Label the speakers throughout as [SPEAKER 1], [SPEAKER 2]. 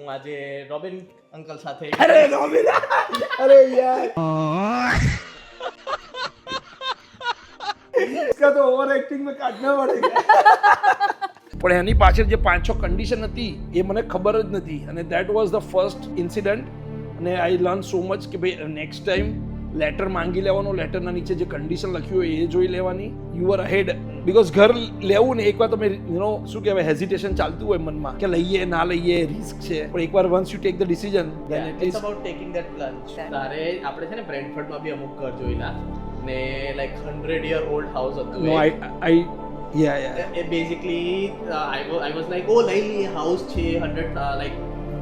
[SPEAKER 1] હું આજે Robin uncle સાથે
[SPEAKER 2] અરે રોબિન અરે यार इसका तो ओवर एक्टिंग में काटना पड़ेगा પણ એની પાછળ જે 5-6 કન્ડિશન હતી એ મને ખબર જ નથી અને that was the first incident અને આઈ લર્ન સો મચ કે ભાઈ નેક્સ્ટ ટાઈમ લેટર માંગી લેવાનો, લેટરના નીચે જે કન્ડિશન લખ્યું હોય એ જોઈ લેવાની. યુ આર અહેડ બીકોઝ ઘર લેવું ને એકવાર તમે શું કહેવાય હેઝિટેશન ચાલતું હોય મનમાં કે લઈએ ના લઈએ, રિસ્ક છે, પણ એકવાર once you take the decision then it is
[SPEAKER 1] about taking that plunge. તારે આપણે છે ને બ્રેન્ટફર્ડમાં બી અમુક ઘર જોઈલા ને લાઈક 100 યર ઓલ્ડ હાઉસ હતું.
[SPEAKER 2] નો આઈ યા
[SPEAKER 1] એ બેઝિકલી આઈ વોઝ લાઈક ઓ લઈ લઈએ હાઉસ છે 100 like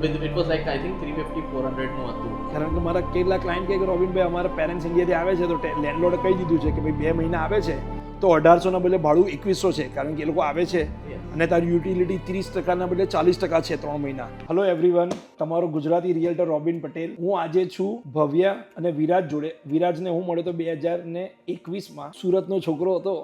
[SPEAKER 1] it was like I think 350-400 નું હતું.
[SPEAKER 2] કારણ કે મારા કેટલા ક્લાયન્ટ કહે કે રોબિનભાઈ અમારા પેરેન્ટ્સ ઇન્ડિયાથી આવે છે તો લેન્ડલોર્ડે કહી દીધું છે કે ભાઈ 2 મહિના આવે છે તો 1800 ના બદલે ભાડું 2100 છે કારણ કે એ લોકો આવે છે અને તારી યુટિલિટી 30% ના બદલે 40% છે 3 મહિના. હેલો એવરીવન, તમારો ગુજરાતી રિયલ્ટર રોબિન પટેલ. હું આજે છું ભવ્યા અને વિરાજ જોડે. વિરાજને હું મળ્યો તો 2021માં. સુરતનો છોકરો હતો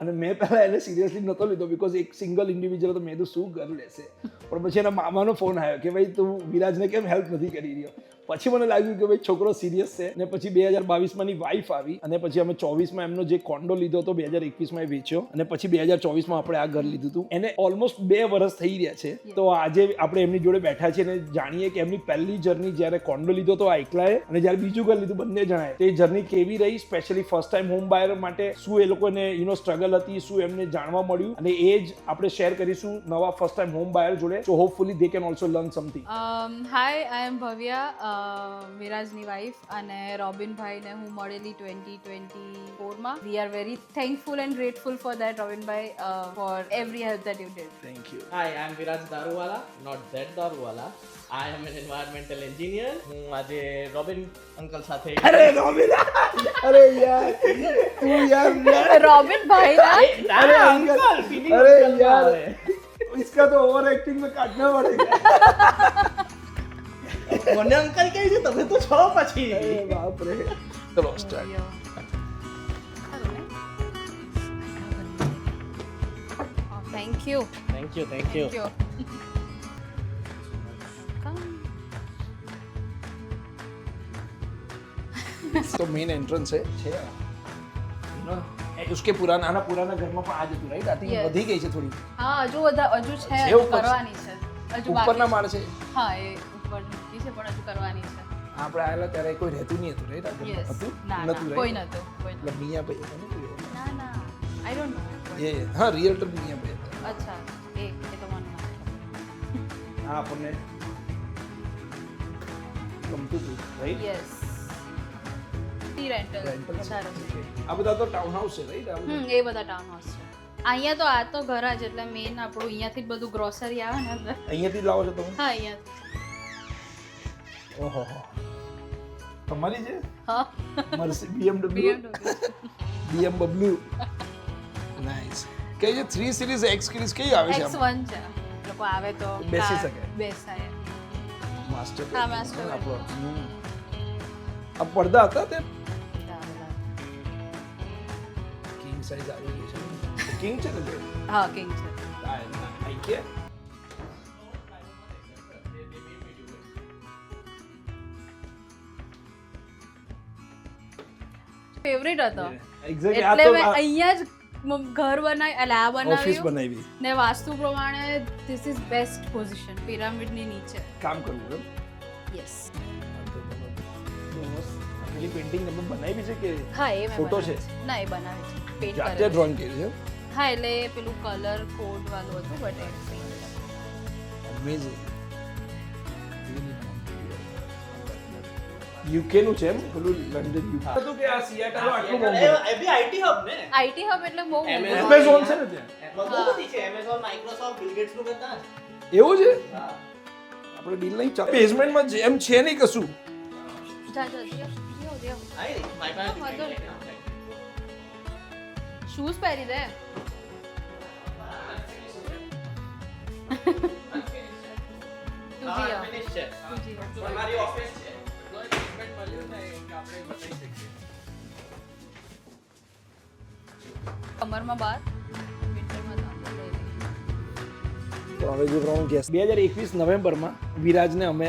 [SPEAKER 2] અને મેં પહેલાં એને સિરિયસલી નહોતો લીધો બિકોઝ એક સિંગલ ઇન્ડિવિજ્યુઅલ તો મેં તો શું ઘર લેશે, પણ પછી એના મામાનો ફોન આવ્યો કે ભાઈ તું વિરાજને કેમ હેલ્પ નથી કરી રહ્યો. પછી મને લાગ્યું કે ભાઈ છોકરો સિરિયસ છે ને પછી 2022માં ની વાઈફ આવી અને પછી અમે 24માં એમનો જે કોન્ડો લીધો હતો 2021માં એ વેચ્યો અને પછી 2024માં આપણે આ ઘર લીધું હતું. એને ઓલમોસ્ટ 2 વર્ષ થઈ રહ્યા છે. તો આજે આપણે એમની જોડે બેઠા છીએ અને જાણીએ કે એમની પહેલી જર્ની જ્યારે કોન્ડો લીધો તો આ એકલાએ અને જ્યારે બીજું ઘર લીધું બંને જણાએ તે જર્ની કેવી રહી, સ્પેશિયલી ફર્સ્ટ ટાઈમ હોમ બાયર માટે શું એ લોકોને સ્ટ્રગલ હતી, શું એમને જાણવા મળ્યું અને એ જ આપણે શેર કરીશું નવા ફર્સ્ટ ટાઈમ હોમ બાયર જોડે. So hopefully they can also learn something.
[SPEAKER 3] Hi, I am Bhavya, વિરાજની વાઈફ, અને રોબિનભાઈને હું મળેલી 2024માં. We are very thankful and grateful for that રોબિનભાઈ, for every help that you did.
[SPEAKER 2] Thank you.
[SPEAKER 1] Hi, I am Viraj Daruwala, not that Daruwala. I am an environmental engineer. હું આજે Robin uncle સાથે
[SPEAKER 2] અરે રોબિન અરે યાર તું યાર
[SPEAKER 3] રોબિનભાઈ
[SPEAKER 2] अरे अंकल अरे यार इसका तो ओवर एक्टिंग में काटना पड़ेगा.
[SPEAKER 1] મને અંકલ કહે છે તમે તો છો પછી.
[SPEAKER 2] अरे बाप रे. चलो start.
[SPEAKER 3] Thank you.
[SPEAKER 1] Thank you thank you.
[SPEAKER 2] तो मेन एंट्रेंस है ना उसके पुराना घर में પણ આ જ હતું રાઈટ. આઈ થિંક વધી ગઈ છે થોડી.
[SPEAKER 3] હા, હજુ છે,
[SPEAKER 2] છે ઉપર.
[SPEAKER 3] કરવાની છે. હજુ
[SPEAKER 2] ઉપરના માળ છે.
[SPEAKER 3] હા, એ ઉપર મૂકી છે પણ હજુ કરવાની છે.
[SPEAKER 2] આપણે આયેલા ત્યારે કોઈ રહેતું નહીં હતું રાઈટ.
[SPEAKER 3] Yes.
[SPEAKER 2] હતું
[SPEAKER 3] ના,
[SPEAKER 2] નતું
[SPEAKER 3] કોઈ
[SPEAKER 2] રાઈટ.
[SPEAKER 3] નતું.
[SPEAKER 2] એટલે મિયા ભાઈ હતા ને કોઈ.
[SPEAKER 3] ના ના, આઈ ડોન્ટ નો.
[SPEAKER 2] એ હા રિયલ્ટર મિયા ભાઈ હતા.
[SPEAKER 3] અચ્છા, એ તો મને
[SPEAKER 2] હા આપણને ગમતું હતું રાઈટ.
[SPEAKER 3] યસ. ટી રેન્ટલ વધારે છે.
[SPEAKER 2] આ બધા તો ટાઉન હાઉસ છે રાઈટ.
[SPEAKER 3] એ બધા ટાઉન હાઉસ છે. અહીંયા તો આ તો ઘર જ એટલે મેન આપણું અહીંયાથી જ બધું ગ્રોસરી આવે ને અંદર.
[SPEAKER 2] અહીંયાથી જ લાવો છો તમે?
[SPEAKER 3] હા, અહીંયા.
[SPEAKER 2] ઓહો તમારી છે?
[SPEAKER 3] હા,
[SPEAKER 2] મર્સી BMW નાઈસ. કઈ છે 3 સિરીઝ X સિરીઝ કઈ આવે છે?
[SPEAKER 3] X1 છે. લોકો આવે તો
[SPEAKER 2] બેસી શકે.
[SPEAKER 3] બેસાય.
[SPEAKER 2] માસ્ટર.
[SPEAKER 3] હા, master
[SPEAKER 2] આપણો આ પડદા હતા તે કિંગ સાઈઝ આવી ગઈ છે. કિંગ છે ને તે?
[SPEAKER 3] હા, કિંગ છે.
[SPEAKER 2] આઈ કે
[SPEAKER 3] ફેવરિટ હતો.
[SPEAKER 2] એક્ઝેક્ટલી. આ
[SPEAKER 3] એટલે
[SPEAKER 2] તો
[SPEAKER 3] મેં અહીંયા જ ઘર બનાવી, એટલે આ
[SPEAKER 2] ઓફિસ
[SPEAKER 3] બનાવ્યું
[SPEAKER 2] બનાવી.
[SPEAKER 3] ને વાસ્તુ પ્રમાણે ધીસ ઇઝ બેસ્ટ પોઝિશન પિરામિડની નીચે.
[SPEAKER 2] કામ કરવું એમ.
[SPEAKER 3] યસ.
[SPEAKER 2] પેલી પેઇન્ટિંગ તમે બનાવી છે કે
[SPEAKER 3] હા, એ મેં
[SPEAKER 2] ફોટો
[SPEAKER 3] બનાવી
[SPEAKER 2] છે?
[SPEAKER 3] ના, એ બનાવી છે. પેઇન્ટ
[SPEAKER 2] જાતે
[SPEAKER 3] કરેલું.
[SPEAKER 2] ડ્રોઈંગ કરી છે.
[SPEAKER 3] હા, એટલે પેલું કલર કોડ વાળું હતું બટ
[SPEAKER 2] અમેઝિંગ. યુકે નું છે એમ પેલું લંડન યુકે હતું કે આ સિયાટલ આટલું મોંઘું.
[SPEAKER 1] એ બી આઈટી હબ ને.
[SPEAKER 3] આઈટી હબ એટલે બહુ
[SPEAKER 2] એમેઝોન છે ને ત્યાં.
[SPEAKER 1] બહુ બધી છે. એમેઝોન, માઇક્રોસોફ્ટ, બિલ ગેટ્સ નું કરતા
[SPEAKER 2] એવું છે.
[SPEAKER 1] હા.
[SPEAKER 2] આપણે ડીલ નહીં ચાલે. બેઝમેન્ટમાં જેમ છે નહીં કશું.
[SPEAKER 1] આઈ માય પાસે
[SPEAKER 3] વાંધો શૂઝ પહેરી દે. તું જી આવ.
[SPEAKER 1] ફિનિશ છે.
[SPEAKER 3] તું જી આવ.
[SPEAKER 1] પણ મારી ઓફિસ છે.
[SPEAKER 3] કમરમાં બાર વિન્ટરમાં તો આપણે લઈ લઈએ.
[SPEAKER 2] તો હવે જે પ્રમાણે ગેસ 2021 નવેમ્બરમાં વિરાજને અમે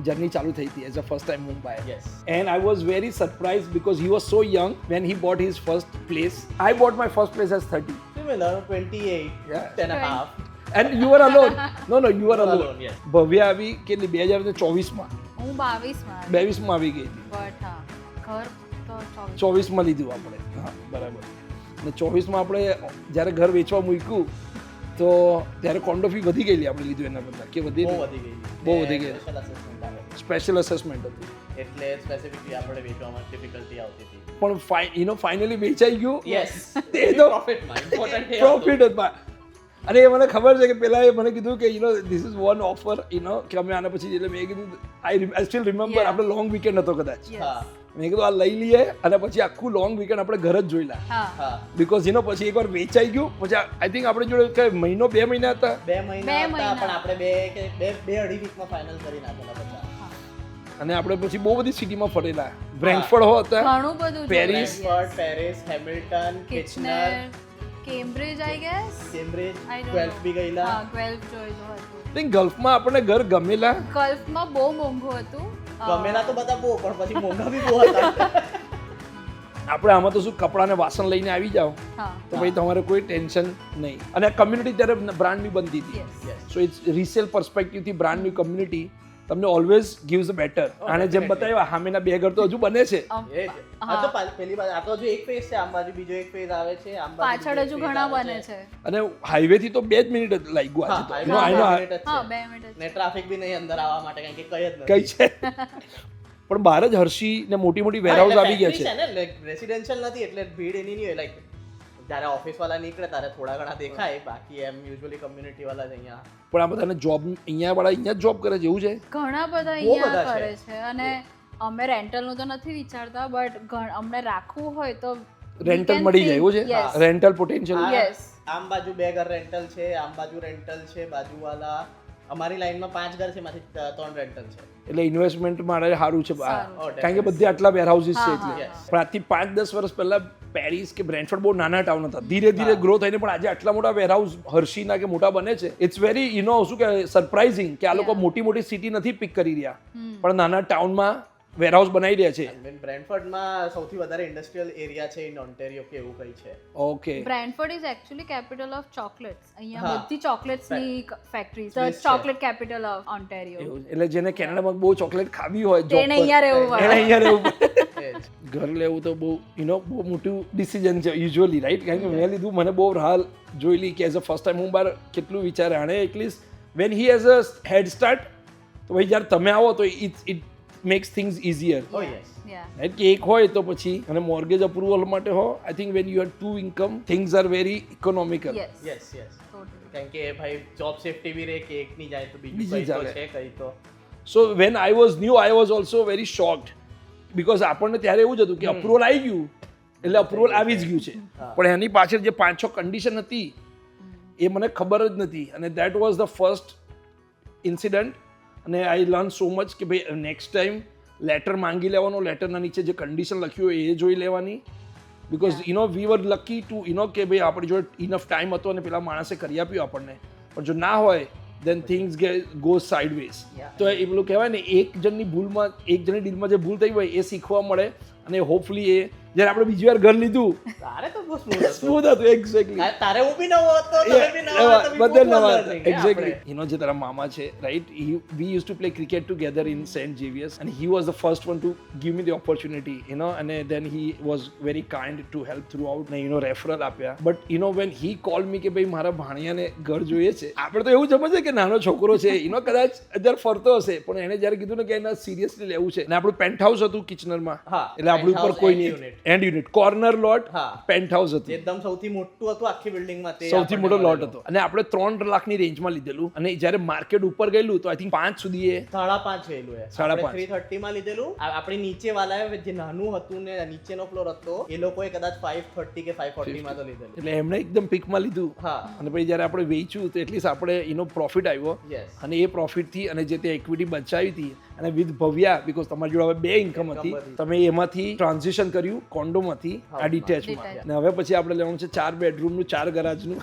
[SPEAKER 2] જર્ની ચાલુ થઈ હતી as a first time Mumbai.
[SPEAKER 1] Yes.
[SPEAKER 2] And I was very surprised because he was so young when he bought his first place. I bought my first place as 30.
[SPEAKER 1] Similar, 28,
[SPEAKER 2] Yeah.
[SPEAKER 1] 10 and a half.
[SPEAKER 2] And you were alone. No, you were alone.
[SPEAKER 1] Alone, yes.
[SPEAKER 2] ભવ્ય આવી કેટલી 2024માં
[SPEAKER 3] હું 22માં
[SPEAKER 2] 22માં આવી ગઈ હતી.
[SPEAKER 3] But હા ઘર તો 24
[SPEAKER 2] 24માં લીધું આપણે. હા બરાબર. અને 24માં આપણે જ્યારે ઘર વેચવા મૂક્યું તો ત્યારે કોન્ડો ફી વધી ગયેલી આપણે લીધું એના કરતાં કે વધી
[SPEAKER 1] બહુ વધી ગઈ.
[SPEAKER 2] બહુ વધી ગઈ.
[SPEAKER 1] Special assessment આવે.
[SPEAKER 2] સ્પેશિયલ અસેસમેન્ટ હતું
[SPEAKER 1] એટલે સ્પેસિફિકલી આપણે વેચવામાં ડિફિકલ્ટી આવતી હતી.
[SPEAKER 2] પણ ફાઇનલી વેચાઈ ગયું.
[SPEAKER 1] Yes.
[SPEAKER 2] તે તો
[SPEAKER 1] પ્રોફિટમાં ઇમ્પોર્ટન્ટ છે.
[SPEAKER 2] પ્રોફિટ હતા. અને એ મને ખબર છે કે પેલા એ મને કીધું કે ધીસ ઇઝ વન ઓફર કે અમે આના પછી એટલે મેં કીધું આઈ સ્ટીલ રિમેમ્બર
[SPEAKER 3] Yeah.
[SPEAKER 2] આપણે લોંગ વીકેન્ડ હતો કદાચ.
[SPEAKER 3] Yes.
[SPEAKER 1] હા.
[SPEAKER 2] મેં કીધું આ લઈ લઈએ અને પછી આખું લોંગ વીકેન્ડ આપણે ઘર જ જોઈ લા
[SPEAKER 3] હા
[SPEAKER 1] હા.
[SPEAKER 2] બીકોઝ પછી એકવાર વેચાઈ ગયું પછી આઈ થિંક આપણે જોડે કે મહિનો 2 મહિના હતા
[SPEAKER 1] 2 મહિના હતા
[SPEAKER 3] મહિના.
[SPEAKER 1] પણ આપણે બે અઢી વીકમાં ફાઇનલ કરી નાખેલા બધા.
[SPEAKER 2] અને આપણે પછી બહુ બધી સિટીમાં ફરેલા. બ્રેન્ટફોર્ડ હતા,
[SPEAKER 3] ઘણું બધું
[SPEAKER 2] Paris.
[SPEAKER 1] Brantford, Paris, Hamilton, Kitchener,
[SPEAKER 3] Kitchener, Cambridge I guess.
[SPEAKER 1] Cambridge,
[SPEAKER 3] I don't
[SPEAKER 1] 12
[SPEAKER 3] know.
[SPEAKER 1] બી ગયેલા.
[SPEAKER 3] હા 12 જોયેલું હતું.
[SPEAKER 2] થિંક ગલ્ફમાં આપણને ઘર ગમેલા.
[SPEAKER 3] ગલ્ફમાં બહુ મોંઘું હતું.
[SPEAKER 1] ગમેલા તો બધા બહુ પણ પછી મોંઘા બી બહુ હતા.
[SPEAKER 2] આપણે આમાં તો શું કપડાં ને વાસણ લઈને આવી જાઓ
[SPEAKER 3] હા
[SPEAKER 2] તો ભાઈ તમારે કોઈ ટેન્શન નહીં. અને કમ્યુનિટી ત્યારે બ્રાન્ડની બનતી હતી.
[SPEAKER 3] Yes
[SPEAKER 1] Yes.
[SPEAKER 2] So it's resale પર્સપેક્ટિવથી બ્રાન્ડ ન્યુ કમ્યુનિટી તમને ઓલવેઝ ગિવ્સ બેટર. અને જેમ બતાવ્યા સામેના બે ઘર તો હજુ બને છે.
[SPEAKER 1] એ જ. આ તો પહેલી બાર આ તો હજુ એક ફેઝ છે, આમ બાજુ બીજો એક ફેઝ આવે છે, આમ બાજુ
[SPEAKER 3] પાછળ
[SPEAKER 1] બીજો
[SPEAKER 3] હજુ
[SPEAKER 1] એક phase
[SPEAKER 3] ઘણા
[SPEAKER 1] આવે
[SPEAKER 3] બને છે.
[SPEAKER 2] અને હાઈવે થી તો 2 જ મિનિટ જ લાગ્યું
[SPEAKER 1] હા,
[SPEAKER 2] આજે તો.
[SPEAKER 1] highway
[SPEAKER 2] No, I know,
[SPEAKER 1] માં 2 મિનિટ જ
[SPEAKER 3] હા
[SPEAKER 1] છે.
[SPEAKER 3] 2 મિનિટ
[SPEAKER 1] ને ટ્રાફિક બી નહીં અંદર આવવા માટે કારણ કે કઈ જ નથી.
[SPEAKER 2] કઈ છે પણ બહાર જ હર્ષી ને મોટી મોટી વેરહાઉસ આવી ગયા છે.
[SPEAKER 1] ને લાઈક રેસિડેન્શિયલ નથી એટલે ભીડ એની નહીં હોય. લાઈક જ્યારે ઓફિસ વાળા નીકળે ત્યારે થોડા ઘણા દેખાય, બાકી એમ યુઝ્યુઅલી કમ્યુનિટી વાળા જ અહીંયા.
[SPEAKER 2] પણ આ બધાને જોબ અહીંયા વાળા અહીંયા જ જોબ કરે છે એવું છે.
[SPEAKER 3] ઘણા બધા
[SPEAKER 1] બહુ
[SPEAKER 3] અહીંયા
[SPEAKER 1] બધા
[SPEAKER 3] કરે
[SPEAKER 1] છે.
[SPEAKER 3] છે અને અમે રેન્ટલનું તો નથી વિચારતા બટ અમને રાખવું હોય તો
[SPEAKER 2] રેન્ટલ મળી જાય એવું છે.
[SPEAKER 3] Yes.
[SPEAKER 2] Rental potential.
[SPEAKER 3] Yes.
[SPEAKER 1] આમ બાજુ 2 ઘર રેન્ટલ છે, આમ બાજુ રેન્ટલ છે, બાજુવાળા અમારી લાઈનમાં 5 ઘર છે, એમાંથી 3 રેન્ટલ છે.
[SPEAKER 2] એટલે ઇન્વેસ્ટમેન્ટ માટે સારું છે
[SPEAKER 3] સારું.
[SPEAKER 2] કારણ કે બધે આટલા વેરહાઉસીસ છે
[SPEAKER 3] હા,
[SPEAKER 2] એટલે.
[SPEAKER 3] હા,
[SPEAKER 1] હા.
[SPEAKER 2] પણ આજથી 5-10 વર્ષ પહેલા પેરિસ કે બ્રેન્ટફોર્ડ બહુ નાના ટાઉન હતા. ધીરે ધીરે ગ્રો થઈને પણ આજે આટલા મોટા વેરહાઉસ હર્ષીના કે મોટા બને છે. ઇટ્સ વેરી શું કે સરપ્રાઇઝિંગ કે આ લોકો
[SPEAKER 3] Yeah.
[SPEAKER 2] મોટી મોટી સિટી નથી પિક કરી રહ્યા પણ નાના ટાઉનમાં વેરહાઉસ બનાવી રહ્યા છે.
[SPEAKER 1] બ્રેન્ટફોર્ડમાં સૌથી વધારે ઇન્ડસ્ટ્રીયલ એરિયા છે ઇન ઓન્ટેરિયો કે એવું કંઈ છે.
[SPEAKER 2] Okay.
[SPEAKER 3] Brantford is actually capital of chocolates. અહીંયા
[SPEAKER 1] હા.
[SPEAKER 3] બધી ચોકલેટ્સ ની ફેક્ટરી ધ
[SPEAKER 1] Swiss છે.
[SPEAKER 3] Chocolate capital of Ontario.
[SPEAKER 2] એવું છે. એટલે જેને કેનેડામાં બહુ ચોકલેટ ખાવી હોય job
[SPEAKER 3] તેને
[SPEAKER 2] પર,
[SPEAKER 3] અહીંયા રહેવું
[SPEAKER 2] એને
[SPEAKER 3] પડે.
[SPEAKER 2] અહીંયા રહેવું પડે.
[SPEAKER 1] એ જ.
[SPEAKER 2] ઘર લેવું તો બહુ બહુ મોટું ડિસિઝન છે યુઝ્યુઅલી રાઈટ. કારણ કે મેં લીધું મને બહુ હાલ જોઈ કે એઝ અ ફર્સ્ટ ટાઈમ હું બહાર કેટલું વિચારે આણે at least when he has a head start તો ભાઈ જ્યારે તમે આવો તો it makes things easier
[SPEAKER 1] Oh, yes.
[SPEAKER 3] Yeah.
[SPEAKER 2] Right કે એક હોય તો પછી અને મોર્ગેજ અપ્રુવલ માટે હો I think when you have 2 income things are very economical.
[SPEAKER 3] Yes.
[SPEAKER 1] Yes, yes.
[SPEAKER 3] Totally.
[SPEAKER 1] કારણ કે ભાઈ જોબ સેફટી બી રહે કે એકની જાય તો બીજું
[SPEAKER 2] બીજી
[SPEAKER 1] કંઈ તો
[SPEAKER 2] ચાલે.
[SPEAKER 1] છે કંઈ તો.
[SPEAKER 2] So when I was new I was also very shocked because આપણને ત્યારે એવું જ હતું કે અપ્રુવલ આવી ગયું એટલે અપ્રુવલ આવી જ ગયું છે પણ એની પાછળ જે 5-6 કન્ડિશન હતી એ મને ખબર જ નથી અને that was the first incident. અને આઈ લર્ન સો મચ કે ભાઈ નેક્સ્ટ ટાઈમ લેટર માંગી લેવાનો, લેટરના નીચે જે કન્ડિશન લખ્યું હોય એ જોઈ લેવાની because we were lucky to કે ભાઈ આપણી જોડે ઇનફ ટાઈમ હતો અને પેલા માણસે કરી આપ્યું આપણને. પણ જો ના હોય then things go sideways.
[SPEAKER 1] Yeah.
[SPEAKER 2] તો એ પેલું કહેવાય ને એક જણની ભૂલમાં એક જણની ડીલમાં જે ભૂલ થઈ હોય એ શીખવા મળે અને હોપફુલી એ જ્યારે આપણે બીજી વાર ઘર લીધું
[SPEAKER 1] તારે તો બહુ smooth હતું.
[SPEAKER 2] સ્મૂથ હતું એક્ઝેક્ટલી.
[SPEAKER 1] તારે હું બી નવો હતો તમે બી નવા હતા, બી
[SPEAKER 2] બધે
[SPEAKER 1] બહુ
[SPEAKER 2] નવા
[SPEAKER 1] learning હે
[SPEAKER 2] એક્ઝેક્ટલી.
[SPEAKER 1] આપણે.
[SPEAKER 2] જે તારા મામા છે right we use to play cricket together in Saint Xavier's and he was the first one to give me the opportunity અને then he was very kind to help throughout ને referral આપ્યા. But when he call me કે ભાઈ મારા ભાણિયાને ઘર જોઈએ છે આપણે તો એવું સમજે કે નાનો છોકરો છે કદાચ અત્યારે ફરતો હશે પણ એને જ્યારે કીધું ને કે એને સિરિયસલી લેવું છે ને આપણું પેન્ટ હાઉસ હતું કિચનરમાં
[SPEAKER 1] હા,
[SPEAKER 2] એટલે આપણું ઉપર
[SPEAKER 1] penthouse
[SPEAKER 2] કોઈ
[SPEAKER 1] and
[SPEAKER 2] નહીં
[SPEAKER 1] unit.
[SPEAKER 2] એન્ડ યુનિટ કોર્નર લોટ
[SPEAKER 1] હા.
[SPEAKER 2] પેન્ટ હાઉસ હતું
[SPEAKER 1] એકદમ સૌથી મોટું હતું આખી બિલ્ડિંગમાં તે
[SPEAKER 2] સૌથી
[SPEAKER 1] આપણને
[SPEAKER 2] મોટો લોટ
[SPEAKER 1] મળેલો.
[SPEAKER 2] હતો અને આપણે 3 લાખની રેન્જમાં લીધેલું અને જ્યારે માર્કેટ ઉપર ગયેલું તો આઈ થિંક 5 સુધી એ
[SPEAKER 1] 5.5 ગયેલું હે.
[SPEAKER 2] 5.5.
[SPEAKER 1] આપણે 330 માં લીધેલું. આપણી નીચે વાળાએ જે નાનું હતું ને નીચેનો ફ્લોર હતો એ લોકોએ કદાચ 530 કે 540 માં તો લીધેલું.
[SPEAKER 2] એટલે એમણે એકદમ પીકમાં લીધું
[SPEAKER 1] હા.
[SPEAKER 2] અને પછી જ્યારે આપણે વેચ્યું તો એટલીસ્ટ આપણે પ્રોફિટ આવ્યો
[SPEAKER 1] Yes.
[SPEAKER 2] અને એ પ્રોફિટથી અને જે તે ઇક્વિટી બચાવી હતી અને વિથ ભવ્યા બીકોઝ તમારી જોડે હવે 2 ઇન્કમ હતી
[SPEAKER 1] હતી.
[SPEAKER 2] તમે એમાંથી ટ્રાન્ઝિશન કર્યું કોન્ડોમાંથી આ ડિટેચમાં
[SPEAKER 3] Detached.
[SPEAKER 2] અને હવે પછી આપણે લેવાનું છે 4 બેડરૂમનું 4 ગરાજનું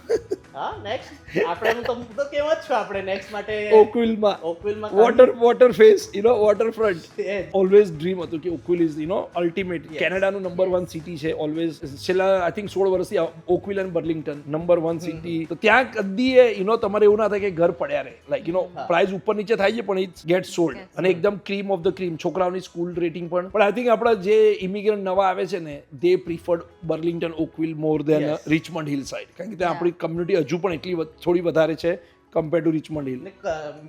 [SPEAKER 1] હા નેક્સ્ટ આપણે તો કેમ જ છો આપણે નેક્સ્ટ માટે
[SPEAKER 2] ઓકવિલમાં
[SPEAKER 1] ઓકવિલમાં
[SPEAKER 2] water face waterfront
[SPEAKER 1] Yes.
[SPEAKER 2] Always dream હતું કે ઓકવિલ ઇઝ અલ્ટિમેટ
[SPEAKER 1] Yes.
[SPEAKER 2] કેનેડાનું નંબર 1 સિટી છે ઓલવેઝ છેલ્લા આઈ થિંક 16 વર્ષથી ઓકવિલ અને બર્લિંગ્ટન નંબર 1 સિટી તો ત્યાં કદી તમારે એવું ના થાય કે ઘર પડ્યા રહે લાઈક
[SPEAKER 1] હા.
[SPEAKER 2] પ્રાઇસ ઉપર નીચે થાય છે પણ ઇટ્સ ગેટ સોલ્ડ અને એકદમ ક્રીમ ઓફ ધ ક્રીમ છોકરાઓની સ્કૂલ રેટિંગ પણ આઈ થિંક આપણા જે ઇમિગ્રન્ટ નવા આવે છે ને દે પ્રિફર્ડ બર્લિંગ્ટન ઓકવિલ મોર દેન
[SPEAKER 1] Yes.
[SPEAKER 2] રિચમન્ડ હિલ સાઇડ કારણ કે ત્યાં આપણી કમ્યુનિટી હજુ પણ એટલી થોડી વધારે છે કમ્પેર ટુ રિચમન્ડ હિલ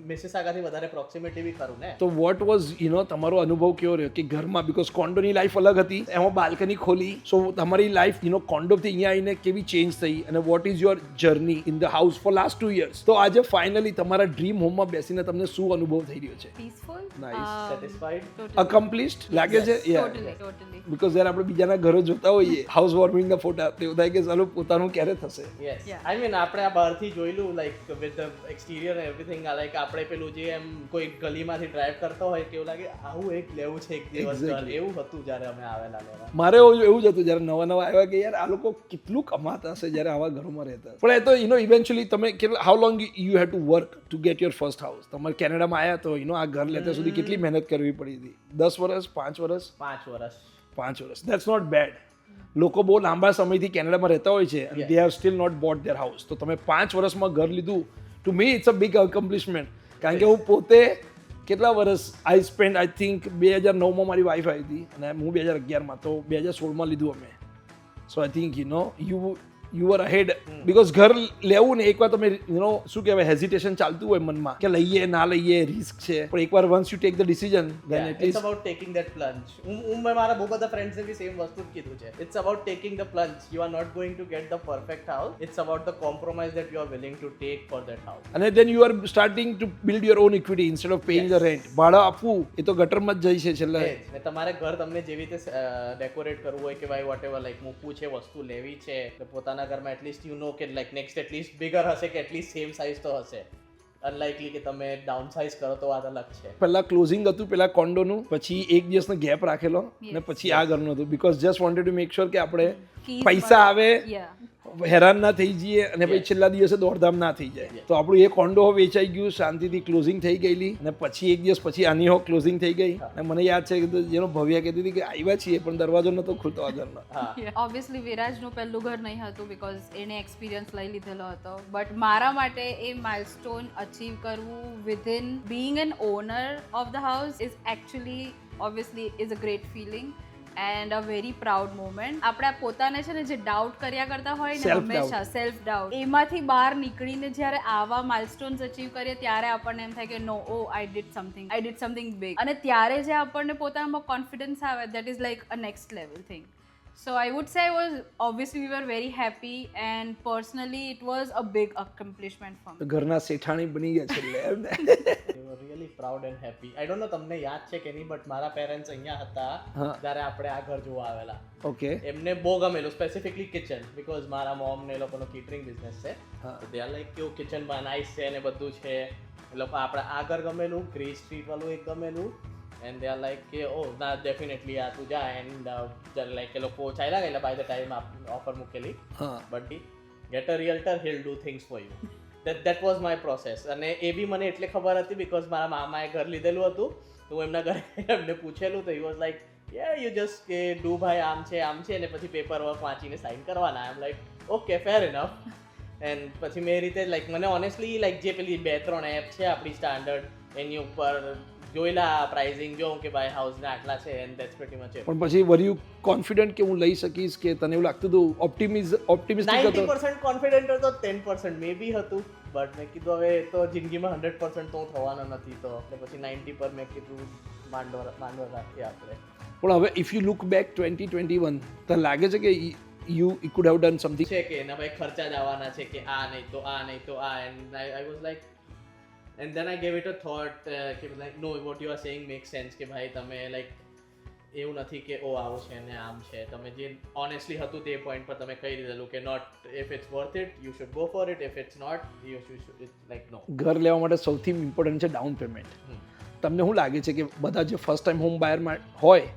[SPEAKER 1] મિસિસાગાથી વધારે પ્રોક્સિમિટી બી ખરું ને
[SPEAKER 2] તો વોટ વોઝ તમારો અનુભવ કેવો રહ્યો કે ઘરમાં બીકોઝ કોન્ડોની લાઈફ અલગ હતી એમાં બાલ્કની ખોલી સો તમારી લાઈફ કોન્ડોથી અહીંયા આવીને કેવી ચેન્જ થઈ અને what is your journey in the house for last 2 years તો આજે ફાઇનલી તમારા ડ્રીમ હોમમાં બેસીને તમને શું અનુભવ થઈ રહ્યો છે
[SPEAKER 3] પીસફુલ
[SPEAKER 2] Nice.
[SPEAKER 1] સેટિસ્ફાઈડ
[SPEAKER 2] અકમ્પ્લિશ્ડ લાગે છે
[SPEAKER 3] ટોટલી
[SPEAKER 2] બીકોઝ જ્યારે આપણે બીજાના ઘરો જોતા હોઈએ હાઉસ વોર્મિંગના ફોટા તો એવું થાય કે ચાલો પોતાનું ક્યારે થશે
[SPEAKER 1] યસ
[SPEAKER 3] Yeah.
[SPEAKER 1] આઈ મીન આપણે આ બહારથી જોયેલું like with the exterior everything like આપણે પેલું જે એમ કોઈ ગલીમાંથી ડ્રાઈવ કરતો હોય કેવું લાગે આવું એક લેવું છે એક દિવસ ઘર
[SPEAKER 2] Exactly.
[SPEAKER 1] એવું હતું જ્યારે અમે આવેલા લેવા
[SPEAKER 2] મારે એવું જ હતું જ્યારે નવા આવ્યા કે યાર આ લોકો કેટલું કમાતા હશે જ્યારે આવા ઘરોમાં રહેતા હશે. પણ એ તો ઇવેન્ચ્યુઅલી તમે how long you have to work to get your first house તમારે કેનેડામાં આવ્યા તો આ ઘર લેતા સુધી કેટલી મહેનત કરવી પડી હતી 10 વર્ષ 5 વર્ષ
[SPEAKER 1] 5 વર્ષ
[SPEAKER 2] 5 વર્ષ દેટ્સ નોટ બેડ લોકો બહુ લાંબા સમયથી કેનેડામાં રહેતા હોય છે અને they have still not bought their house તો તમે 5 વર્ષમાં ઘર લીધું to me it's a big accomplishment કારણ કે હું પોતે કેટલા વર્ષ આઈ સ્પેન્ડ આઈ થિંક 2009માં મારી વાઈફ આવી હતી અને હું 2011માં તો 2016માં લીધું અમે so I think you are ahead because ઘર લેવું ને એકવાર તમે શું કહેવાય હેઝિટેશન ચાલતું હોય મનમાં કે લઈએ ના લઈએ રિસ્ક છે પણ એકવાર once you take the decision then
[SPEAKER 1] it's
[SPEAKER 2] at least
[SPEAKER 1] about taking that plunge હું મારા બહુ બધા ફ્રેન્ડ્સને બી સેમ વસ્તુ જ કીધું છે it's about taking the plunge you are not going to get the perfect house it's about the compromise that you are willing to take for that house
[SPEAKER 2] અને then you are starting to build your own equity instead of paying the rent ભાડા આપવું એ તો ગટરમાં જ જાય છે છેલ્લે
[SPEAKER 1] ને તમારે ઘર તમને જેવી રીતે ડેકોરેટ કરવું હોય કે ભાઈ વોટ એવર લાઈક મૂકવું છે વસ્તુ લેવી છે તો પોતાના ઘરમાં એટલીસ્ટ યુ નો કે લાઈક નેક્સ્ટ એટલીસ્ટ બિગર હશે કે એટલીસ્ટ સેમ સાઇઝ તો હશે અનલાઇકલી કે તમે ડાઉન સાઇઝ કરો તો વાત અલગ છે
[SPEAKER 2] પહેલા ક્લોઝિંગ હતું પેલા કોન્ડોનું પછી એક દિવસનો ગેપ રાખેલો અને પછી આ ઘરનું હતું because just wanted to make sure કે આપણે
[SPEAKER 3] Keys
[SPEAKER 2] પૈસા આવે
[SPEAKER 3] યા
[SPEAKER 2] હેરાન ના થઈ જઈએ અને પછી છેલ્લા દિવસે દોડધામ ના થઈ જાય
[SPEAKER 1] Yeah.
[SPEAKER 2] તો આપણું એ કોન્ડો વેચાઈ ગયું શાંતિથી ક્લોઝિંગ થઈ ગયેલી અને પછી એક દિવસ પછી આની ક્લોઝિંગ થઈ ગઈ અને મને યાદ છે કે જેનો ભવ્યા કહેતી હતી કે આવ્યા છીએ પણ દરવાજો નતો ખુલતો આ ઘરનો
[SPEAKER 1] હા
[SPEAKER 3] ઓબ્વિયસલી વિરાજનું પહેલું ઘર નહીં હતું બીકોઝ એને એક્સપિરિયન્સ લઈ લીધેલો હતો બટ મારા માટે એ માઇલસ્ટોન અચીવ કરવું within being an honour of the house is actually obviously is a great feeling and a very proud moment આપણે આ પોતાને છે ને જે ડાઉટ કર્યા કરતા હોય ને
[SPEAKER 2] Self-doubt.
[SPEAKER 3] હંમેશા સેલ્ફ ડાઉટ એમાંથી બહાર નીકળીને જ્યારે આવા માઇલસ્ટોન્સ અચીવ કરીએ ત્યારે આપણને એમ થાય કે નો ઓ આઈ ડીડ સમથિંગ બિગ અને ત્યારે જે આપણને પોતાનામાં કોન્ફિડન્સ આવે that is like a next level thing So I would say I was obviously we were very happy and personally it was a big accomplishment for me.
[SPEAKER 2] ઘરના શેઠાણી બની ગયા છેલ્લે એમ ને
[SPEAKER 1] they were really proud and happy I don't know તમને યાદ છે કે નહીં બટ મારા પેરેન્ટ્સ અહીંયા હતા
[SPEAKER 2] હા.
[SPEAKER 1] જ્યારે આપણે આ ઘર જોવા આવેલા
[SPEAKER 2] ઓકે
[SPEAKER 1] એમને બહુ ગમેલું સ્પેસિફિકલી કિચન બીકોઝ મારા મોમ ને એ લોકોનો કેટરિંગ બિઝનેસ છે
[SPEAKER 2] હા.
[SPEAKER 1] તો દે આર લાઈક કેવું કિચનમાં નાઇસ છે ને બધું છે એ લોકો આપણે આ ઘર ગમેલું ગ્રે સ્ટ્રીટ વાળું એક ગમેલું એન્ડ દે આર લાઈક કે ઓ ના ડેફિનેટલી આ તું જા એન્ડ લાઈક એ લોકો ચાલ્યા ગયેલા બાય ધ ટાઈમ ઓફર મૂકેલી
[SPEAKER 2] હા
[SPEAKER 1] but get a realtor he'll do things for you that was my process અને એ બી મને એટલે ખબર હતી બીકોઝ મારા મામાએ ઘર લીધેલું હતું તો હું એમના ઘરે એમને પૂછેલું તો he was like you just કે ડુ ભાઈ આમ છે અને પછી પેપર વર્ક વાંચીને સાઇન કરવાના I am like okay fair enough and પછી મેં એ રીતે લાઈક મને ઓનેસ્ટલી લાઈક જે પેલી 2-3 એપ છે આપણી સ્ટાન્ડર્ડ એની ઉપર જોયેલા પ્રાઇઝિંગ જોઉં કે ભાઈ હાઉસના આટલા છે and that's pretty much it
[SPEAKER 2] પણ પછી વર યુ કોન્ફિડન્ટ કે હું લઈ શકીશ કે તને એવું લાગતું હતું ઓપ્ટિમિસ્ટિક હતો
[SPEAKER 1] 90% કોન્ફિડન્ટ હતો 10% મે બી હતું બટ મેં કીધું હવે તો જિંદગીમાં 100% તો હું થવાનો નથી તો એટલે પછી 90 પર મેં કીધું માંડવા રાખીએ આપણે
[SPEAKER 2] પણ હવે ઇફ યુ લુક બેક 2021 તો લાગે છે કે you could have done something
[SPEAKER 1] છે કે એના ભાઈ ખર્ચા જ આવવાના છે કે આ નહીં તો આ and I was like and then I gave it a thought કે like no what you are saying make sense કે ભાઈ તમે લાઈક એવું નથી કે ઓ આવું છે ને આમ છે તમે જે ઓનેસ્ટલી હતું તે પોઈન્ટ પર તમે કહી દીધેલું કે not if it's worth it you should go for it if it's not you should it's like no
[SPEAKER 2] ઘર લેવા માટે સૌથી ઇમ્પોર્ટન્ટ છે ડાઉન પેમેન્ટ તમને શું લાગે છે કે બધા જે ફર્સ્ટ ટાઈમ હોમ બાયરમાં હોય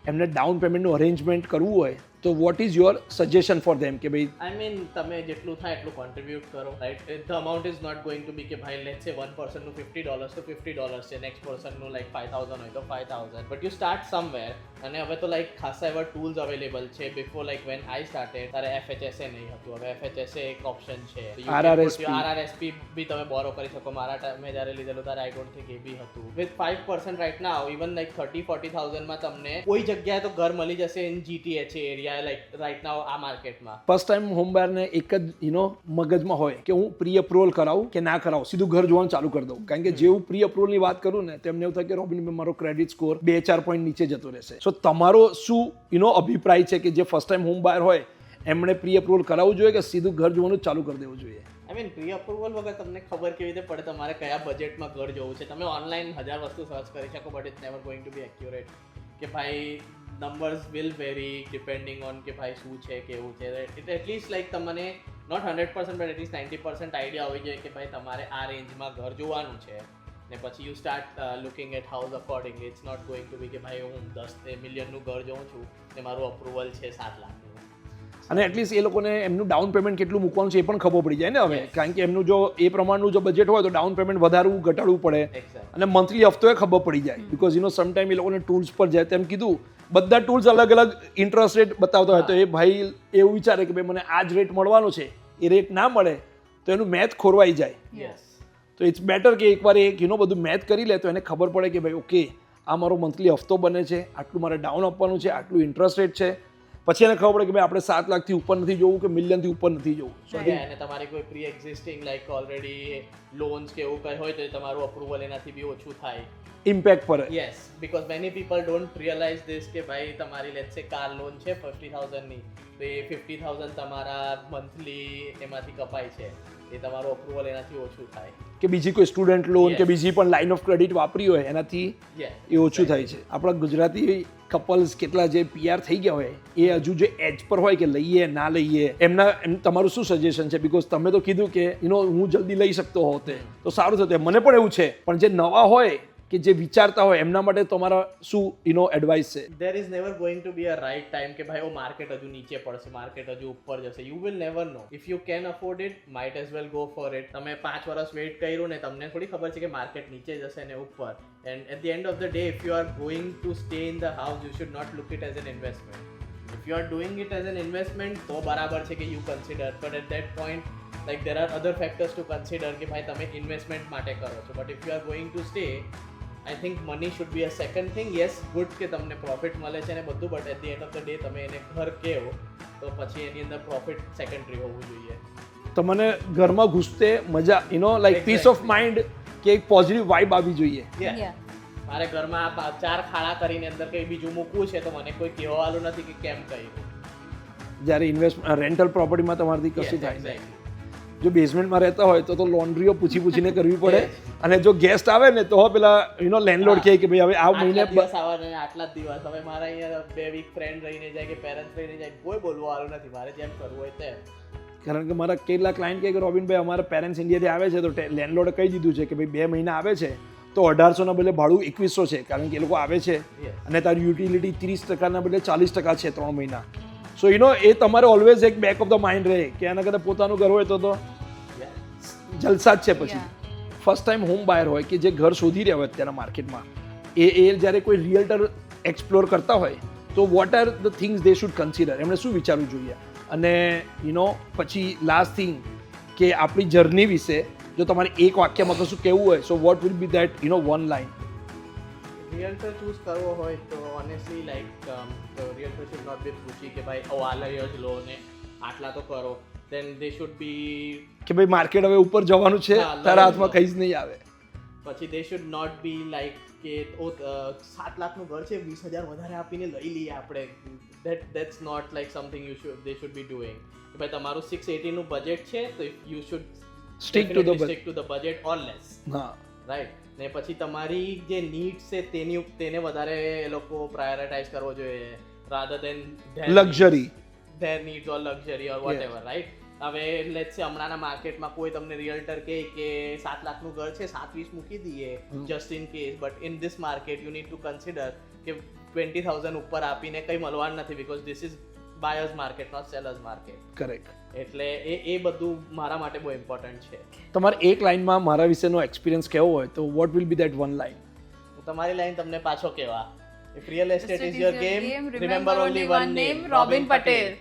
[SPEAKER 2] એમને ડાઉન પેમેન્ટનું અરેન્જમેન્ટ કરવું હોય તો vote is your suggestion for them કે ભાઈ
[SPEAKER 1] આઈ મીન તમે જેટલું થાય એટલું કોન્ટ્રીબ્યુટ કરો right the amount is not going to be કે ભાઈ લેટ્સ સે વન પર્સનનું $50 તો $50 છે, નેક્સ્ટ પર્સનનું લાઈક 5000 હોય તો 5000, બટ યુ સ્ટાર્ટ સમવેર. અને હવે તો લાઈક ખાસા એવા ટૂલ્સ અવેલેબલ છે. Before like when I started ત્યારે FHSA નહીં હતું, હવે FHSA એક ઓપ્શન છે. RRSP બી તમે બોરો કરી શકો. મારા ટાઈમે જ્યારે લીધેલું ત્યારે આઈ ડોન્ટ થિંક એ બી હતું. With 5% right now even like 30-40,000 માં તમને કોઈ જગ્યાએ તો ઘર મળી જશે in GTH area like right now આ માર્કેટમાં.
[SPEAKER 2] ફર્સ્ટ ટાઈમ હોમ બાયરને એક જ મગજમાં હોય કે હું પ્રી અપ્રુવલ કરાવું કે ના કરાવું, સીધું ઘર જોવાનું ચાલુ કરી દઉં. કારણ કે જેવું પ્રી અપ્રુવલની વાત કરું ને તેમને એવું થાય કે રોબિન મારો ક્રેડિટ સ્કોર 2-4 પોઈન્ટ નીચે જતો રહેશે. સો તમારો શું અભિપ્રાય છે કે જે ફર્સ્ટ ટાઈમ હોમ બાયર હોય એમણે પ્રી અપ્રુવલ કરાવવું જોઈએ કે સીધું ઘર જોવાનું ચાલુ કરી દેવું જોઈએ?
[SPEAKER 1] આઈ મીન પ્રી અપ્રુવલ વગર તમને ખબર કેવી રીતે પડે તમારે કયા બજેટમાં ઘર જોવું છે? તમે ઓનલાઈન 1000 વસ્તુ સર્ચ કરી શકો, but it's never going to be accurate. કે ભાઈ numbers will very depending on કે ભાઈ શું છે કેવું છે. એટલે એટલીસ્ટ લાઈક તમને નોટ 100% બટ એટલીસ્ટ 90% આઈડિયા હોવી જોઈએ કે ભાઈ તમારે આ રેન્જમાં ઘર જોવાનું છે. ને પછી you start looking at house accordingly. It's not going to be કે ભાઈ હું 10 મિલિયનનું ઘર જોઉં છું ને મારું અપ્રુવલ છે 7 લાખનું.
[SPEAKER 2] અને એટલીસ્ટ એ લોકોને એમનું ડાઉન પેમેન્ટ કેટલું મૂકવાનું છે એ પણ ખબર પડી જાય ને હવે. કારણ કે એમનું જો એ પ્રમાણનું જો બજેટ હોય તો ડાઉન પેમેન્ટ વધારવું ઘટાડવું પડે અને મંથલી હફતો એ ખબર પડી જાય. બિકોઝ સમટાઈમ એ લોકોને ટૂલ્સ પર જાય તેમ કીધું બધા ટૂલ્સ અલગ અલગ ઇન્ટરેસ્ટ રેટ બતાવતા હોય તો એ ભાઈ એવું વિચારે કે ભાઈ મને આ જ રેટ મળવાનો છે, એ રેટ ના મળે તો એનું મેથ ખોરવાઈ જાય. તો ઇટ્સ બેટર કે એકવાર એક બધું મેથ કરી લે તો એને ખબર પડે કે ભાઈ ઓકે આ મારો મંથલી હફતો બને છે, આટલું મારે ડાઉન આપવાનું છે, આટલું ઇન્ટરેસ્ટ રેટ છે. પછી એને ખબર પડે કે ભાઈ આપણે 7 લાખથી ઉપર નથી જોવું કે મિલિયનથી ઉપર નથી જોવું.
[SPEAKER 1] અને તમારી કોઈ pre existing like already loans કે એવું કંઈ હોય તો તમારું અપ્રુવલ એનાથી બી ઓછું થાય.
[SPEAKER 2] ઇમ્પેક્ટ પર.
[SPEAKER 1] Yes, because many people don't realise this કે ભાઈ તમારી લેટ્સ સે કાર લોન છે 50,000 ની, તો એ 50,000 તમારા મંથલી એમાંથી કપાય છે, એ તમારું અપ્રુવલ એનાથી ઓછું થાય.
[SPEAKER 2] કે બીજી કોઈ સ્ટુડન્ટ લોન કે બીજી પણ લાઇન ઓફ ક્રેડિટ વાપરી હોય એનાથી એ ઓછું થાય છે. આપણા ગુજરાતી કપલ્સ કેટલા જે PR થઈ ગયા હોય એ હજુ જે એજ પર હોય કે લઈએ ના લઈએ, તમારું શું સજેશન છે? બીકોઝ તમે તો કીધું કે હું જલ્દી લઈ શકતો હોતે તો સારું થતું. મને પણ એવું છે, પણ જે નવા હોય કે જે વિચારતા હોય એમના માટે તમારા શું એડવાઇસ છે?
[SPEAKER 1] There is never going to be a right time કે ભાઈ માર્કેટ હજુ નીચે પડશે, માર્કેટ હજુ ઉપર જશે. You will never know. If you can afford it, might as well go for it. તમે 5 વર્ષ વેઇટ કર્યું ને તમને થોડી ખબર છે કે માર્કેટ નીચે જશે ને ઉપર. And at the end of the day, if you are going to stay in the house, you should not look it as an investment. If you are doing it as an investment, તો બરાબર છે કે you consider. But at that point, like there are other factors to consider કે ભાઈ તમે investment માટે કરો છો. But if you are going to stay, I think money should be a second thing. Yes, good કે તમને profit મળે છે ને બધું, but at the end of the day તમે એને ઘર કહેવો તો પછી એની અંદર પ્રોફિટ સેકન્ડરી હોવું જોઈએ.
[SPEAKER 2] તમને ઘરમાં ઘૂસતે મજા લાઈક પીસ ઓફ માઇન્ડ કે એક પોઝિટિવ વાઇબ આવી જોઈએ.
[SPEAKER 1] મારે ઘરમાં 4 ખાડા કરીને અંદર કંઈ બીજું મૂકવું છે તો મને કોઈ કહેવાવાળું નથી કે કેમ કર્યું.
[SPEAKER 2] જ્યારે રેન્ટલ પ્રોપર્ટીમાં તમારાથી કશું થાય નહીં. જો બેઝમેન્ટમાં રહેતા હોય તો લોન્ડ્રીઓ પૂછીને કરવી પડે, અને જો ગેસ્ટ આવે ને તો પેલા લેન્ડલોર્ડ કહે કે ભાઈ હવે આ મહિને
[SPEAKER 1] આવવાના આટલા જ દિવસ. હવે મારા અહીંયા 2 વીક ફ્રેન્ડ રહીને જાય કે પેરેન્ટ્સ રહીને જાય, કોઈ બોલવા વાળું નથી. મારે જેમ કરવું હોય તેમ.
[SPEAKER 2] કારણ કે મારા કેટલા ક્લાયન્ટ કહે કે રોબિનભાઈ અમારા પેરેન્ટ્સ ઇન્ડિયાથી આવે છે તો લેન્ડલોર્ડે કહી દીધું છે કે ભાઈ 2 મહિના આવે છે તો 1800 ના બદલે ભાડું 2100 છે, કારણ કે એ લોકો આવે છે અને તારી યુટિલિટી 30% ના બદલે 40% છે 3 મહિના. સો એ તમારે ઓલવેઝ એક બેક ઓફ ધ માઇન્ડ રહે કે આના કરતાં પોતાનું ઘર હોય તો જલસા જ છે. પછી ફર્સ્ટ ટાઈમ હોમ બાયર હોય કે જે ઘર શોધી રહ્યા હોય અત્યારના માર્કેટમાં, એ જ્યારે કોઈ રિયલ્ટર એક્સપ્લોર કરતા હોય તો what are the things they should consider? એમણે શું વિચારવું જોઈએ? અને પછી લાસ્ટ થિંગ કે આપણી જર્ની વિશે જો તમારે એક વાક્યમાં કશું કહેવું હોય, so what will be that one line?
[SPEAKER 1] Realtor choose કરવો હોય તો honestly like realtor should not be પૂછી કે ભાઈ આ લઈ જ લો ને આટલા તો કરો. then they should be
[SPEAKER 2] કે ભાઈ માર્કેટ હવે ઉપર જવાનું છે, તારા હાથમાં કંઈ જ નહીં આવે.
[SPEAKER 1] પછી they should not be like કે 7 લાખનું ઘર છે 20,000 વધારે આપીને લઈ લઈએ આપણે. that's not like something they should be doing. કે ભાઈ તમારું 680 નું બજેટ છે તો you should stick to the budget or less. Right. ને પછી તમારી જે નીડ્સ છે તેને વધારે એ લોકો પ્રાયોરિટાઇઝ કરવો જોઈએ rather than
[SPEAKER 2] luxury,
[SPEAKER 1] their needs or luxury or whatever, right? હવે લેટ્સ સે હમણાંના માર્કેટમાં કોઈ તમને રિયલ્ટર કહે કે 7 લાખનું ઘર છે 7-20 મૂકી દઈએ just in case, but in this market you need to consider કે 20,000 ઉપર આપીને કંઈ મળવાનું નથી, because this is buyers market not sellers market.
[SPEAKER 2] Correct.
[SPEAKER 1] એટલે એ બધું મારા માટે બહુ ઇમ્પોર્ટન્ટ છે.
[SPEAKER 2] તમારે એક લાઇનમાં મારા વિશેનો એક્સપિરિયન્સ કહેવો હોય તો vote will B that one line?
[SPEAKER 1] તમારી લાઈન તમને પાછો કેવા, if real estate is your game,
[SPEAKER 3] remember only one name, Robin Patel.